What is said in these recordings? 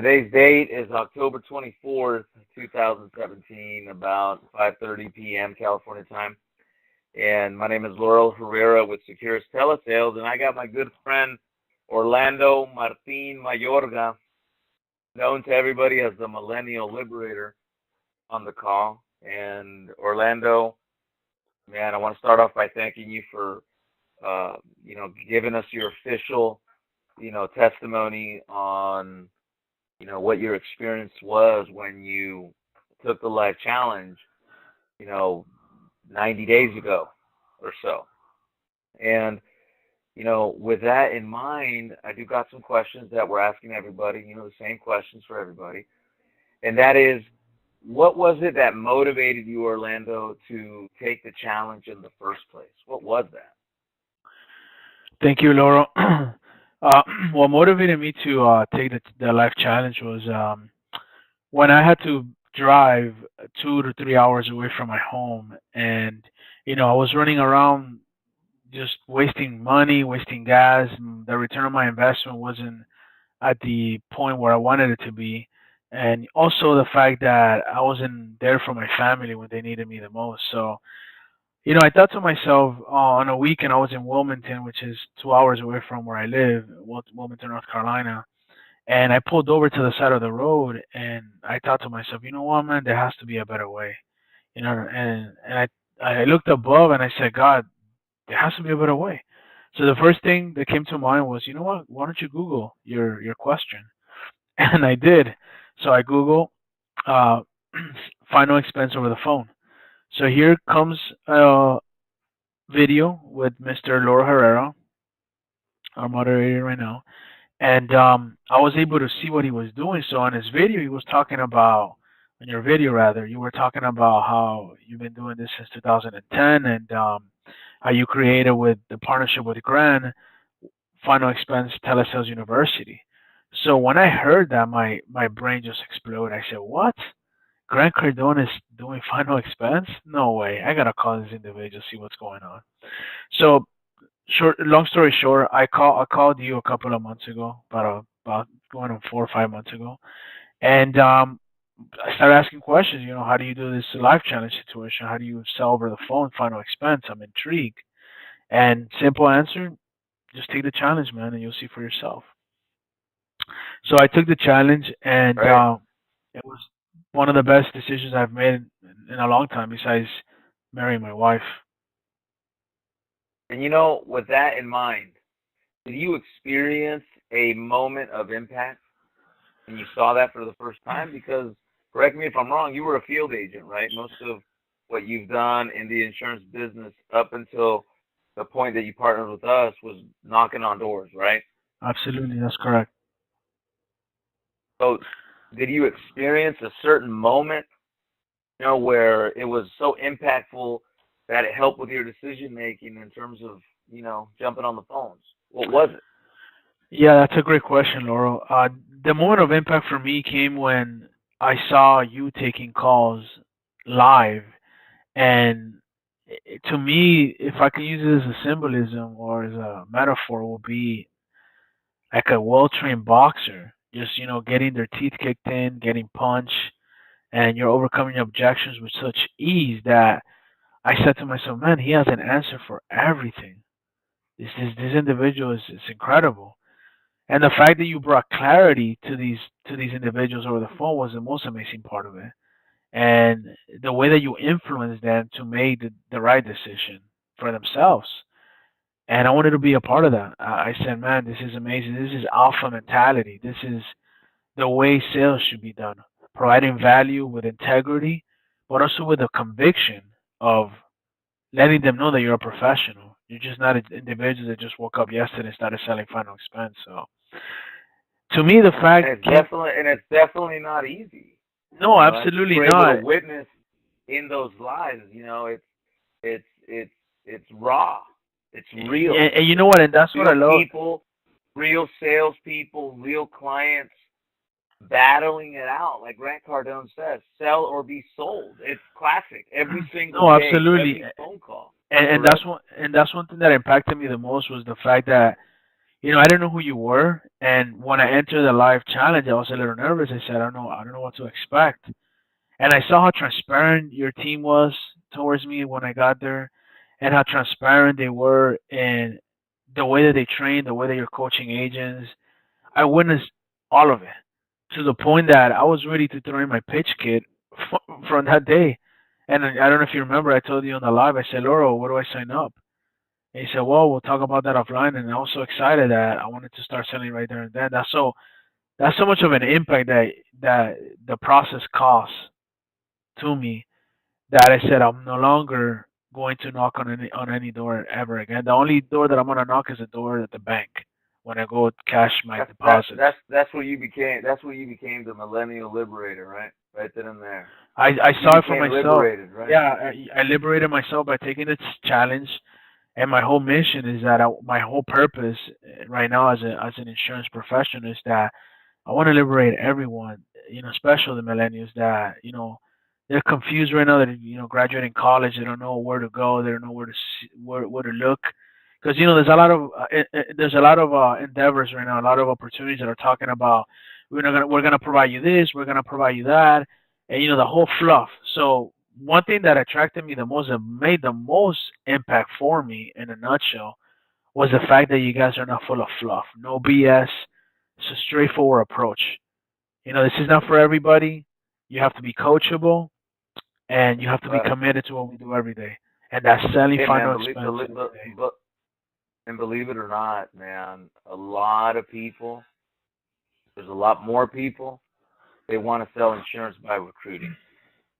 Today's date is October 24th, 2017, about 5:30 p.m. California time. And my name is Laurel Herrera with Securus Telesales, and I got my good friend Orlando Martin Mayorga, known to everybody as the Millennial Liberator, on the call. And Orlando, man, I want to start off by thanking you for, giving us your official, testimony on, what your experience was when you took the life challenge, you know, 90 days ago or so. And, with that in mind, I do got some questions that we're asking everybody, the same questions for everybody. And that is, what was it that motivated you, Orlando, to take the challenge in the first place? What was that? Thank you, Laurel. What motivated me to take the life challenge was when I had to drive 2 to 3 hours away from my home, and I was running around just wasting money, wasting gas. And the return on my investment wasn't at the point where I wanted it to be, and also the fact that I wasn't there for my family when they needed me the most. So I thought to myself, on a weekend, I was in Wilmington, which is 2 hours away from where I live, Wilmington, North Carolina. And I pulled over to the side of the road, and I thought to myself, you know what, man, there has to be a better way. And I looked above and I said, God, there has to be a better way. So the first thing that came to mind was, you know what, why don't you Google your question? And I did. So I Google uh, final expense over the phone. So here comes a video with Mr. Laura Herrera, our moderator right now, and I was able to see what he was doing. So on his video, he was talking about, on your video rather, you were talking about how you've been doing this since 2010, and how you created with the partnership with Grant Final Expense Telesales University. So when I heard that, my brain just exploded. I said, "What? Grant Cardone is doing Final Expense? No way! I gotta call this individual, see what's going on." So long story short, I called you a couple of months ago, about going on 4 or 5 months ago, and I started asking questions. How do you do this life challenge situation? How do you sell over the phone final expense? I'm intrigued. And simple answer, just take the challenge, man, and you'll see for yourself. So I took the challenge, and Right. it was one of the best decisions I've made in a long time, besides marrying my wife. And with that in mind, did you experience a moment of impact when you saw that for the first time? Because, correct me if I'm wrong, you were a field agent, right? Most of what you've done in the insurance business up until the point that you partnered with us was knocking on doors, right? Absolutely, that's correct. So, did you experience a certain moment, where it was so impactful that it helped with your decision making in terms of, jumping on the phones? What was it? Yeah, that's a great question, Laurel. The moment of impact for me came when I saw you taking calls live, and to me, if I could use it as a symbolism or as a metaphor, will be like a well-trained boxer, just getting their teeth kicked in, getting punched, and you're overcoming objections with such ease that I said to myself, "Man, he has an answer for everything. This individual is incredible." And the fact that you brought clarity to these individuals over the phone was the most amazing part of it. And the way that you influenced them to make the right decision for themselves. And I wanted to be a part of that. I said, man, this is amazing. This is alpha mentality. This is the way sales should be done. Providing value with integrity, but also with a conviction of letting them know that you're a professional. You're just not an individual that just woke up yesterday and started selling final expense. So to me, the fact came. And it's definitely not easy. No, As you absolutely were able to not. witness in those lives, it's it's raw, it's real. And you know what? And that's what I Real love. people, real salespeople, real clients battling it out. Like Grant Cardone says, sell or be sold. It's classic. Every single No, day, absolutely. every phone call. And Correct? that's one thing that impacted me the most was the fact that I didn't know who you were, and when I entered the live challenge, I was a little nervous. I said, I don't know what to expect, and I saw how transparent your team was towards me when I got there, and how transparent they were in the way that they train, the way that you're coaching agents. I witnessed all of it to the point that I was ready to throw in my pitch kit from that day. And I don't know if you remember, I told you on the live, I said, Laurel, where do I sign up? And he said, well, we'll talk about that offline. And I was so excited that I wanted to start selling right there and then. That's so much of an impact that the process costs to me that I said I'm no longer going to knock on any door ever again. The only door that I'm gonna knock is the door at the bank when I go cash my That's deposits. that's where you became. That's where you became the Millennial Liberator, right? Right then and there. I You saw it for became myself. liberated, right? Yeah, I liberated myself by taking this challenge, and my whole mission is that my whole purpose right now as an insurance professional is that I want to liberate everyone, especially the millennials that, they're confused right now. That graduating college, they don't know where to go, they don't know where to where to look, because there's a lot of endeavors right now, a lot of opportunities that are talking about we're gonna provide you this, we're gonna provide you that, and the whole fluff. So one thing that attracted me the most, that made the most impact for me, in a nutshell, was the fact that you guys are not full of fluff, no BS. It's a straightforward approach. This is not for everybody. You have to be coachable, and you have to be Right. committed to what we do every day. And that's selling Hey, man, final expenses every day. and believe it or not, man, a lot of people. There's a lot more people. They want to sell insurance by recruiting.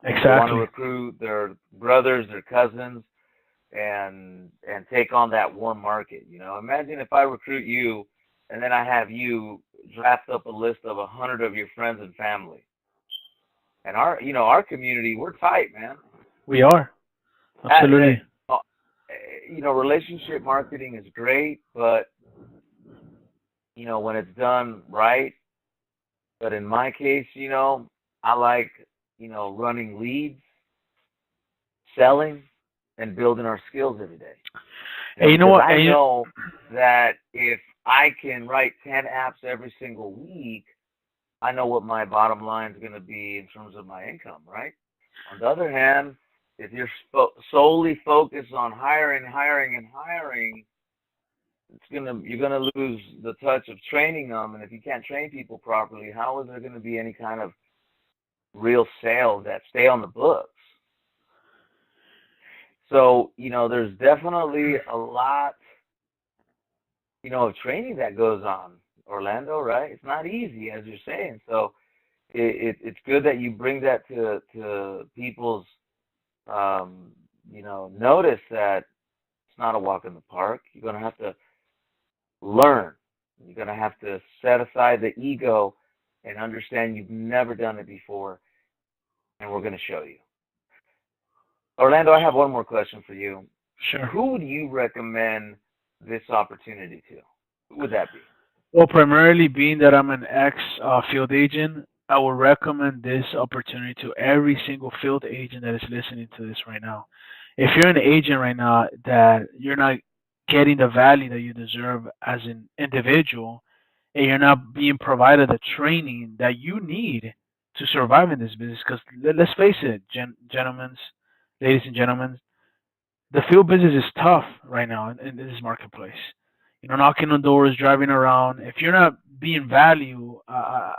They want to Exactly. recruit their brothers, their cousins, and take on that warm market. Imagine if I recruit you, and then I have you draft up a list of 100 of your friends and family. And our community, we're tight, man. We are. Uh, Absolutely. uh, relationship marketing is great, but when it's done right. But in my case, I like running leads, selling, and building our skills every day. And you know Because what? I know that if I can write 10 apps every single week, I know what my bottom line is going to be in terms of my income, right? On the other hand, if you're solely focused on hiring, hiring, and hiring, you're gonna lose the touch of training them. And if you can't train people properly, how is there going to be any kind of real sales that stay on the books? So there's definitely a lot of training that goes on, Orlando, right? It's not easy, as you're saying. So it's good that you bring that to people's notice that it's not a walk in the park. You're gonna have to learn. You're gonna have to set aside the ego and understand you've never done it before, and we're gonna show you. Orlando, I have one more question for you. Sure. Who would you recommend this opportunity to? Who would that be? Well, primarily being that I'm an ex field agent, I would recommend this opportunity to every single field agent that is listening to this right now. If you're an agent right now that you're not getting the value that you deserve as an individual, and you're not being provided the training that you need to survive in this business, because let's face it, gentlemen, ladies and gentlemen, the field business is tough right now in this marketplace. Knocking on doors, driving around. If you're not being valued as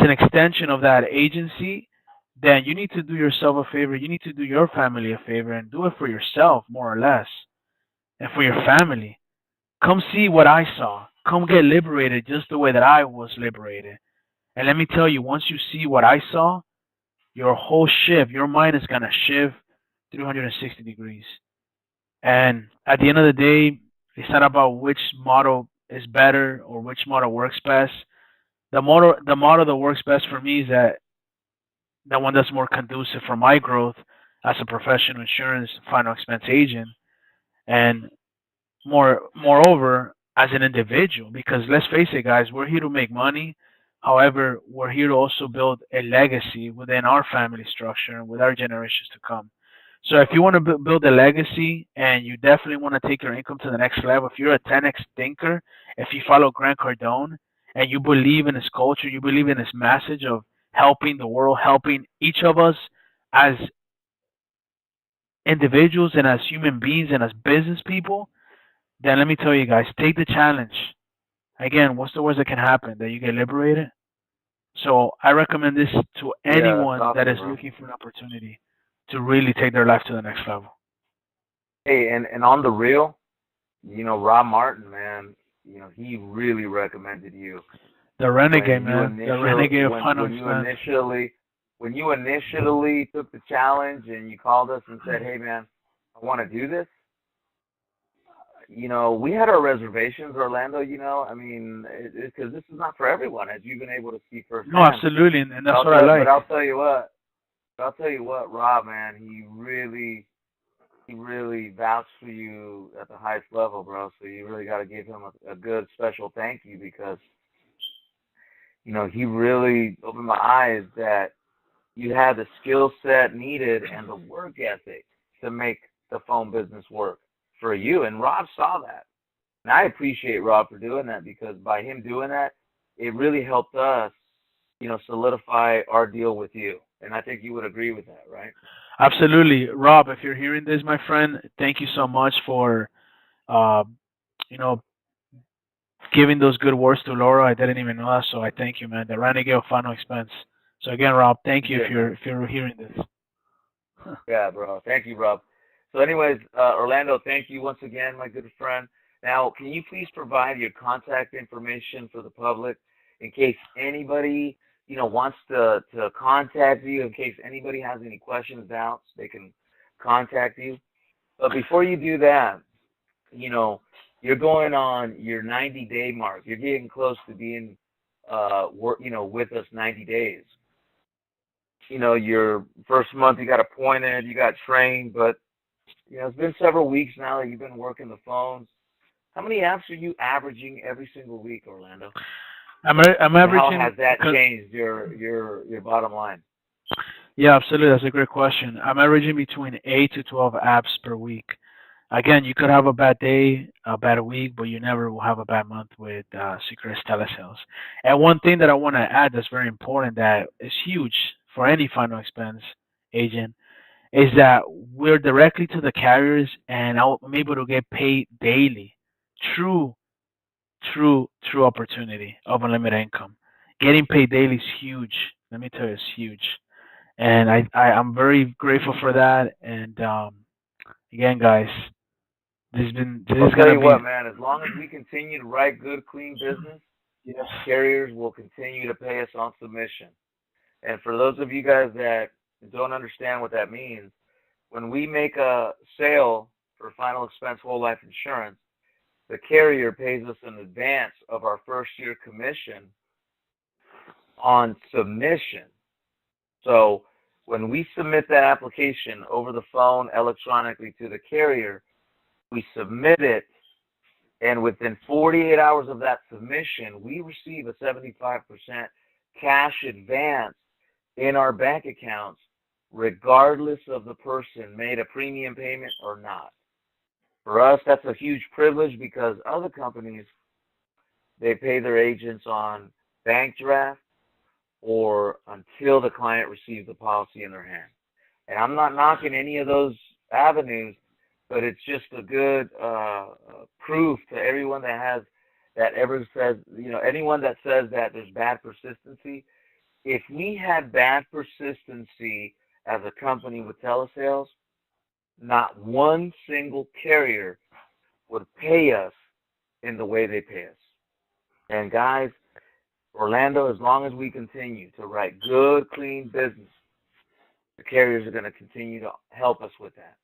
an extension of that agency, then you need to do yourself a favor. You need to do your family a favor and do it for yourself, more or less, and for your family. Come see what I saw. Come get liberated just the way that I was liberated. And let me tell you, once you see what I saw, your whole shift, your mind is going to shift 360 degrees. And at the end of the day, it's not about which model is better or which model works best. The model that works best for me is that one that's more conducive for my growth as a professional insurance final expense agent, and moreover as an individual. Because let's face it, guys, we're here to make money. However, we're here to also build a legacy within our family structure and with our generations to come. So if you want to build a legacy and you definitely want to take your income to the next level, if you're a 10x thinker, if you follow Grant Cardone and you believe in his culture, you believe in his message of helping the world, helping each of us as individuals and as human beings and as business people, then let me tell you guys, take the challenge. Again, what's the worst that can happen? That you get liberated? So I recommend this to Yeah, that's anyone that awesome, is bro. looking for an opportunity to really take their life to the next level. Hey, and on the real, Rob Martin, man, he really recommended you The when renegade, you man. The initial renegade of final when you expense. initially when you initially took the challenge and you called us and said, "Hey, man, I want to do this." We had our reservations, Orlando. I mean, because this is not for everyone, as you've been able to see No, firsthand. absolutely, and But that's what I But like. I'll tell you what. Rob, man, he really vouched for you at the highest level, bro. So you really got to give him a good special thank you because he really opened my eyes that you had the skill set needed and the work ethic to make the phone business work for you. And Rob saw that. And I appreciate Rob for doing that because by him doing that, it really helped us, solidify our deal with you. And I think you would agree with that, right? Absolutely, Rob. If you're hearing this, my friend, thank you so much for uh, you know giving those good words to Laura. I didn't even know that, so I thank you, man. The renegade of final expense. So again, Rob, thank you Yeah, man. if you're hearing this. Yeah, bro. Thank you, Rob. So, anyways, Orlando, thank you once again, my good friend. Now, can you please provide your contact information for the public in case anybody, wants to contact you, in case anybody has any questions, doubts, they can contact you. But before you do that, you know, you're going on your 90-day mark. You're getting close to being, with us 90 days. Your first month you got appointed, you got trained, but it's been several weeks now that you've been working the phones. How many apps are you averaging every single week, Orlando? I'm And how averaging has that because changed your bottom line? yeah, absolutely. That's a great question. I'm averaging between 8 to 12 apps per week. Again, you could have a bad day, a bad week, but you never will have a bad month with Securus telesales. And one thing that I want to add that's very important that is huge for any final expense agent is that we're directly to the carriers and I'm able to get paid daily. True, true opportunity of unlimited income. Getting paid daily is huge. Let me tell you, it's huge. And I'm very grateful for that. And again, guys, this I'll is tell gonna you be what, man. As long as we continue to write good, clean business, yes. the carriers will continue to pay us on submission. And for those of you guys that don't understand what that means, when we make a sale for final expense whole life insurance, the carrier pays us in advance of our first year commission on submission. So when we submit that application over the phone electronically to the carrier, we submit it, and within 48 hours of that submission, we receive a 75% cash advance in our bank accounts, regardless of the person made a premium payment or not. For us, that's a huge privilege because other companies, they pay their agents on bank draft or until the client receives the policy in their hand. And I'm not knocking any of those avenues, but it's just a good proof to everyone that ever says, anyone that says that there's bad persistency. If we had bad persistency as a company with telesales, not one single carrier would pay us in the way they pay us. And guys, Orlando, as long as we continue to write good, clean business, the carriers are going to continue to help us with that.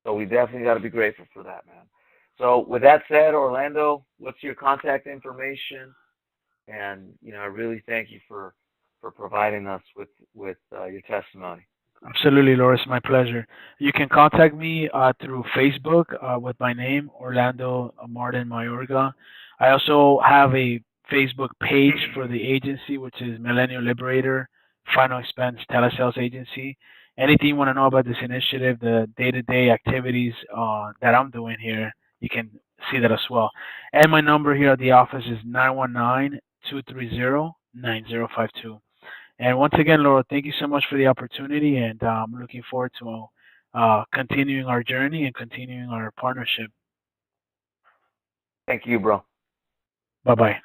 So we definitely got to be grateful for that, man. So with that said, Orlando, what's your contact information? And I really thank you for providing us with your testimony. Absolutely, Laura. It's my pleasure. You can contact me through Facebook with my name, Orlando Martin Mayorga. I also have a Facebook page for the agency, which is Millennial Liberator Final Expense Telesales Agency. anything you want to know about this initiative, the day-to-day activities that I'm doing here, you can see that as well. And my number here at the office is 919-230-9052. And once again, Laura, thank you so much for the opportunity, and I'm looking forward to continuing our journey and continuing our partnership. Thank you, bro. Bye-bye.